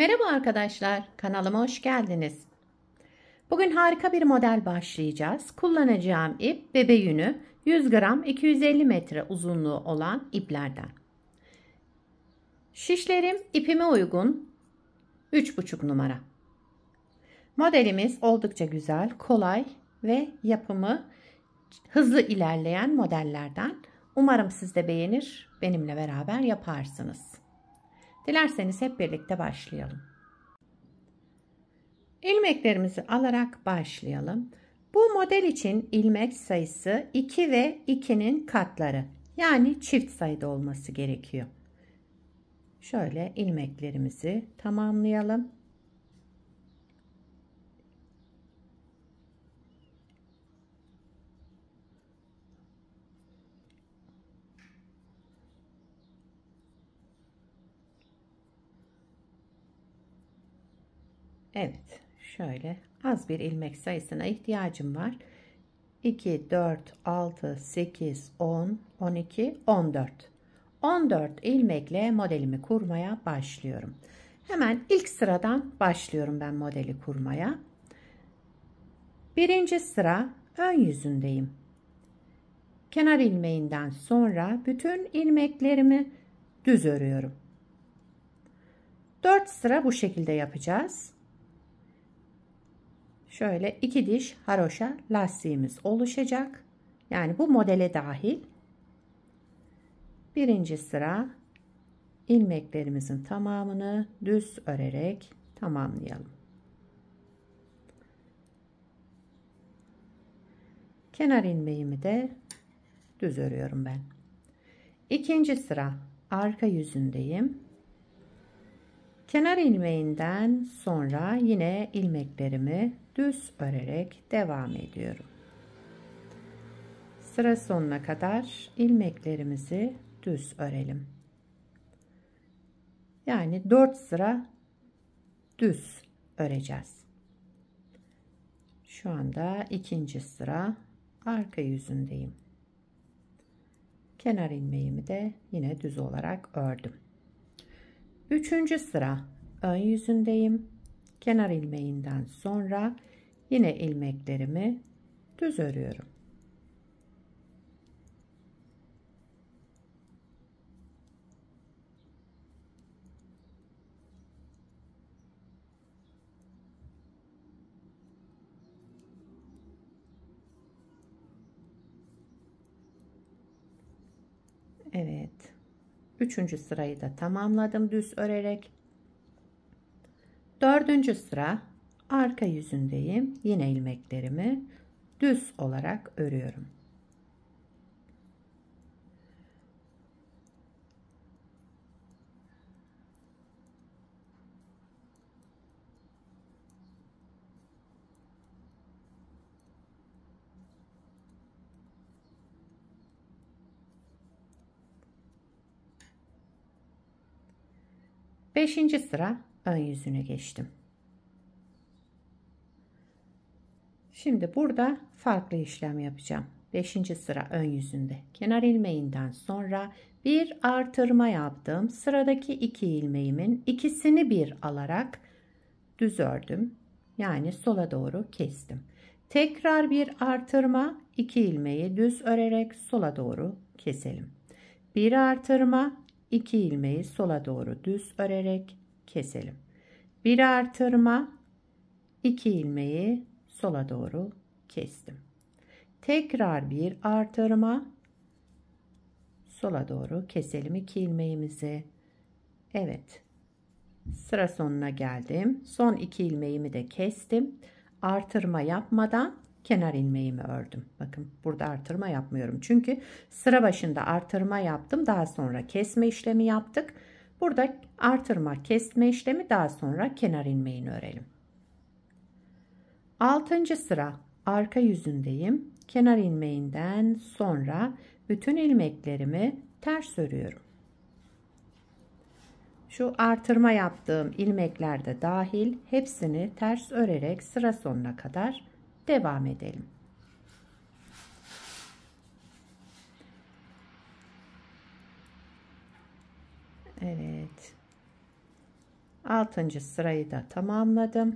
Merhaba arkadaşlar, kanalıma hoş geldiniz. Bugün harika bir model başlayacağız. Kullanacağım ip bebe yünü 100 gram 250 metre uzunluğu olan iplerden. Şişlerim ipime uygun 3,5 numara. Modelimiz oldukça güzel, kolay ve yapımı hızlı ilerleyen modellerden. Umarım siz de beğenir, benimle beraber yaparsınız. Dilerseniz hep birlikte başlayalım. İlmeklerimizi alarak başlayalım. Bu model için ilmek sayısı 2 ve 2'nin katları. Yani çift sayıda olması gerekiyor. Şöyle ilmeklerimizi tamamlayalım. Evet, şöyle az bir ilmek sayısına ihtiyacım var. 2, 4, 6, 8, 10, 12, 14. 14 ilmekle modelimi kurmaya başlıyorum. Hemen ilk sıradan başlıyorum ben modeli kurmaya. Birinci sıra ön yüzündeyim. Kenar ilmeğinden sonra bütün ilmeklerimi düz örüyorum. 4 sıra bu şekilde yapacağız. Şöyle 2 diş haroşa lastiğimiz oluşacak. Yani bu modele dahil. Birinci sıra ilmeklerimizin tamamını düz örerek tamamlayalım. Kenar ilmeğimi de düz örüyorum ben. İkinci sıra arka yüzündeyim. Kenar ilmeğinden sonra yine ilmeklerimi düz örerek devam ediyorum. Sıra sonuna kadar ilmeklerimizi düz örelim. Yani 4 sıra düz öreceğiz. Şu anda ikinci sıra arka yüzündeyim. Kenar ilmeğimi de yine düz olarak ördüm. Üçüncü sıra ön yüzündeyim. Kenar ilmeğinden sonra yine ilmeklerimi düz örüyorum. Evet. Üçüncü sırayı da tamamladım düz örerek. Dördüncü sıra arka yüzündeyim. Yine ilmeklerimi düz olarak örüyorum. Beşinci sıra ön yüzüne geçtim. Şimdi burada farklı işlem yapacağım. 5. sıra ön yüzünde kenar ilmeğinden sonra bir artırma yaptım. Sıradaki 2 ilmeğimin ikisini bir alarak düz ördüm. Yani sola doğru kestim. Tekrar bir artırma, 2 ilmeği düz örerek sola doğru keselim. Bir artırma, 2 ilmeği sola doğru düz örerek keselim. Bir artırma, 2 ilmeği sola doğru kestim. Tekrar bir artırma, sola doğru keselim 2 ilmeğimizi. Evet. Sıra sonuna geldim. Son 2 ilmeğimi de kestim. Artırma yapmadan kenar ilmeğimi ördüm. Bakın burada artırma yapmıyorum. Çünkü sıra başında artırma yaptım. Daha sonra kesme işlemi yaptık. Burada artırma kesme işlemi, daha sonra kenar ilmeğini örelim. 6. sıra arka yüzündeyim. Kenar ilmeğinden sonra bütün ilmeklerimi ters örüyorum. Şu artırma yaptığım ilmekler de dahil hepsini ters örerek sıra sonuna kadar devam edelim. Evet. 6. sırayı da tamamladım.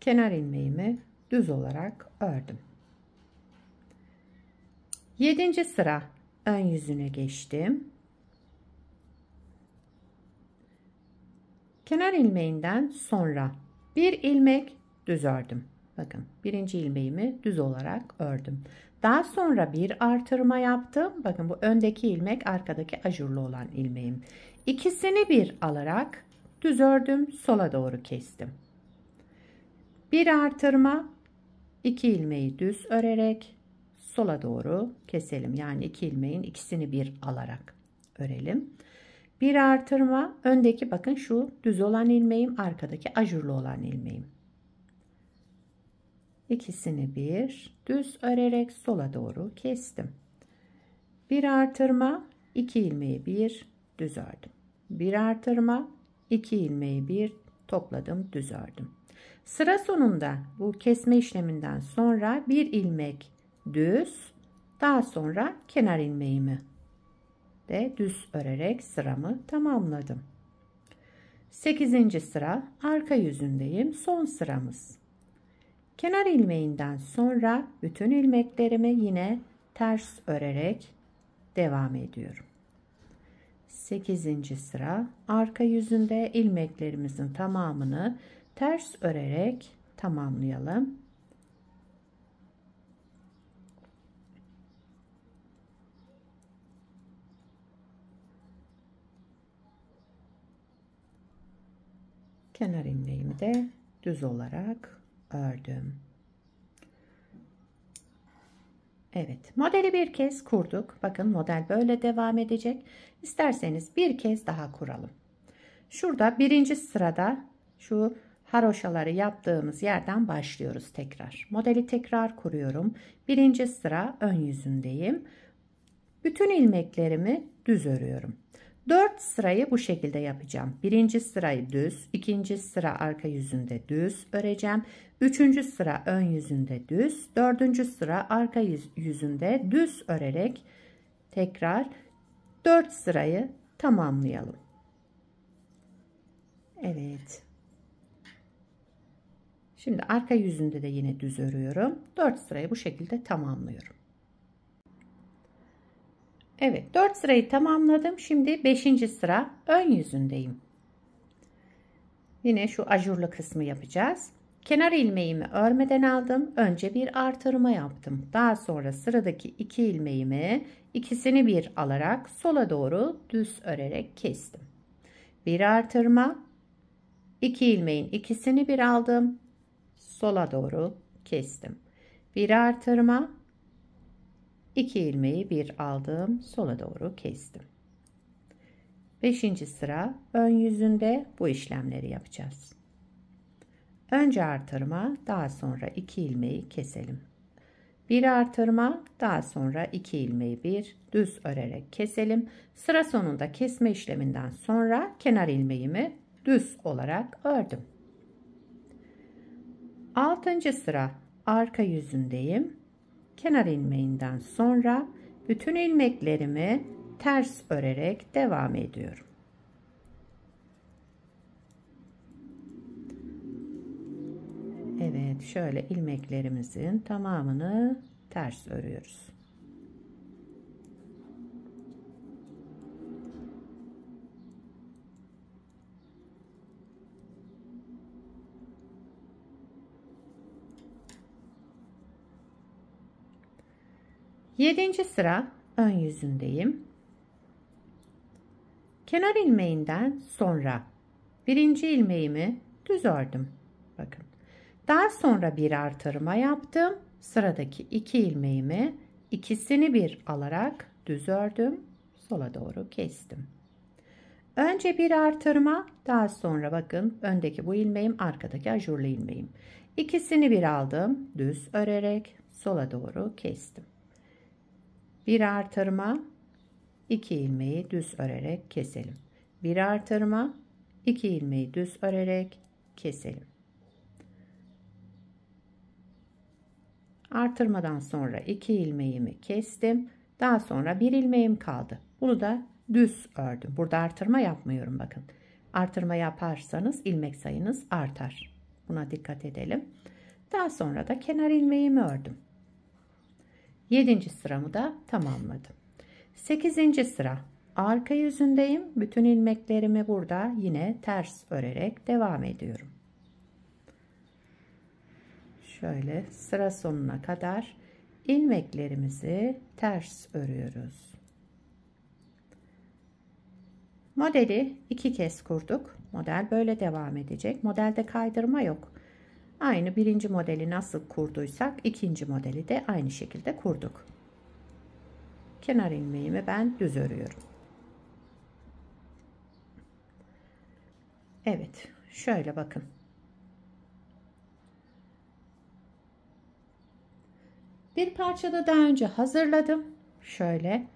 Kenar ilmeğimi düz olarak ördüm. 7. sıra ön yüzüne geçtim. Kenar ilmeğinden sonra bir ilmek düz ördüm. Bakın, birinci ilmeğimi düz olarak ördüm. Daha sonra bir artırma yaptım. Bakın, bu öndeki ilmek, arkadaki ajurlu olan ilmeğim. İkisini bir alarak düz ördüm, sola doğru kestim. Bir artırma, 2 ilmeği düz örerek sola doğru keselim. Yani 2 ilmeğin ikisini bir alarak örelim. Bir artırma, öndeki, bakın şu düz olan ilmeğim, arkadaki ajurlu olan ilmeğim. İkisini bir düz örerek sola doğru kestim. Bir artırma, 2 ilmeği bir düz ördüm. Bir artırma, 2 ilmeği bir topladım, düz ördüm. Sıra sonunda bu kesme işleminden sonra bir ilmek düz, daha sonra kenar ilmeğimi de düz örerek sıramı tamamladım. 8. sıra arka yüzündeyim. Son sıramız. Kenar ilmeğinden sonra bütün ilmeklerimi yine ters örerek devam ediyorum. 8. sıra arka yüzünde ilmeklerimizin tamamını ters örerek tamamlayalım. Kenar ilmeğimi de düz olarak ördüm. Evet, modeli bir kez kurduk. Bakın, model böyle devam edecek. İsterseniz bir kez daha kuralım. Şurada 1. sırada şu haroşaları yaptığımız yerden başlıyoruz tekrar. Modeli tekrar kuruyorum. 1. sıra ön yüzündeyim. Bütün ilmeklerimi düz örüyorum. 4 sırayı bu şekilde yapacağım. 1. sırayı düz, 2. sıra arka yüzünde düz öreceğim. 3. sıra ön yüzünde düz, 4. sıra arka yüzünde düz örerek tekrar 4 sırayı tamamlayalım. Evet. Şimdi arka yüzünde de yine düz örüyorum. 4 sırayı bu şekilde tamamlıyorum. Evet, 4 sırayı tamamladım. Şimdi 5. sıra ön yüzündeyim. Yine şu ajurlu kısmı yapacağız. Kenar ilmeğimi örmeden aldım. Önce bir artırma yaptım. Daha sonra sıradaki 2 ilmeğimi ikisini bir alarak sola doğru düz örerek kestim. Bir artırma, 2 ilmeğin ikisini bir aldım. Sola doğru kestim. Bir artırma, 2 ilmeği bir aldım, sola doğru kestim. 5. sıra ön yüzünde bu işlemleri yapacağız. Önce artırma, daha sonra 2 ilmeği keselim. Bir artırma, daha sonra 2 ilmeği bir düz örerek keselim. Sıra sonunda kesme işleminden sonra kenar ilmeğimi düz olarak ördüm. 6. sıra arka yüzündeyim. Kenar ilmeğinden sonra bütün ilmeklerimi ters örerek devam ediyorum. Evet, şöyle ilmeklerimizin tamamını ters örüyoruz. Yedinci sıra ön yüzündeyim. Kenar ilmeğinden sonra birinci ilmeğimi düz ördüm. Bakın. Daha sonra bir artırma yaptım. Sıradaki 2 ilmeğimi ikisini bir alarak düz ördüm. Sola doğru kestim. Önce bir artırma, daha sonra bakın öndeki bu ilmeğim, arkadaki ajurlu ilmeğim. İkisini bir aldım, düz örerek sola doğru kestim. Bir artırma, 2 ilmeği düz örerek keselim. Bir artırma, 2 ilmeği düz örerek keselim. Artırmadan sonra 2 ilmeğimi kestim. Daha sonra bir ilmeğim kaldı. Bunu da düz ördüm. Burada artırma yapmıyorum bakın. Artırma yaparsanız ilmek sayınız artar. Buna dikkat edelim. Daha sonra da kenar ilmeğimi ördüm. 7. sıramı da tamamladım. 8. sıra arka yüzündeyim. Bütün ilmeklerimi burada yine ters örerek devam ediyorum. Şöyle sıra sonuna kadar ilmeklerimizi ters örüyoruz. Modeli 2 kez kurduk. Model böyle devam edecek. Modelde kaydırma yok. Aynı birinci modeli nasıl kurduysak ikinci modeli de aynı şekilde kurduk. Kenar ilmeğimi ben düz örüyorum. Evet, şöyle bakın. Bir parçada daha önce hazırladım. Şöyle.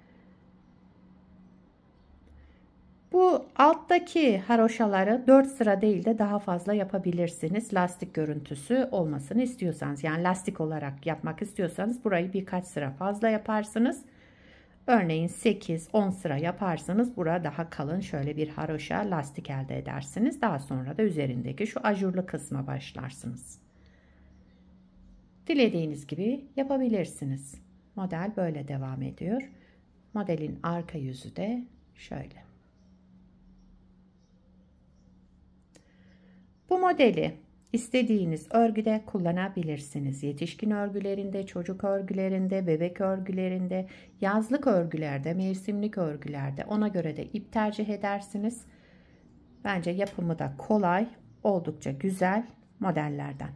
Bu alttaki haroşaları 4 sıra değil de daha fazla yapabilirsiniz. Lastik görüntüsü olmasını istiyorsanız, yani lastik olarak yapmak istiyorsanız burayı birkaç sıra fazla yaparsınız. Örneğin 8-10 sıra yaparsanız burada daha kalın şöyle bir haroşa lastik elde edersiniz. Daha sonra da üzerindeki şu ajurlu kısma başlarsınız. Dilediğiniz gibi yapabilirsiniz. Model böyle devam ediyor. Modelin arka yüzü de şöyle. Bu modeli istediğiniz örgüde kullanabilirsiniz. Yetişkin örgülerinde, çocuk örgülerinde, bebek örgülerinde, yazlık örgülerde, mevsimlik örgülerde, ona göre de ip tercih edersiniz. Bence yapımı da kolay, oldukça güzel modellerden.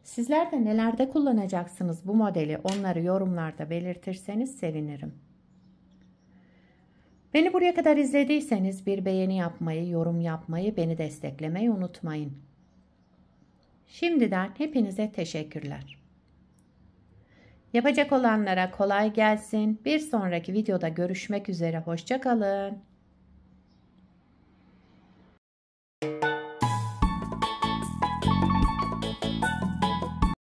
Sizler de nelerde kullanacaksınız bu modeli, onları yorumlarda belirtirseniz sevinirim. Beni buraya kadar izlediyseniz bir beğeni yapmayı, yorum yapmayı, beni desteklemeyi unutmayın. Şimdiden hepinize teşekkürler. Yapacak olanlara kolay gelsin. Bir sonraki videoda görüşmek üzere. Hoşça kalın.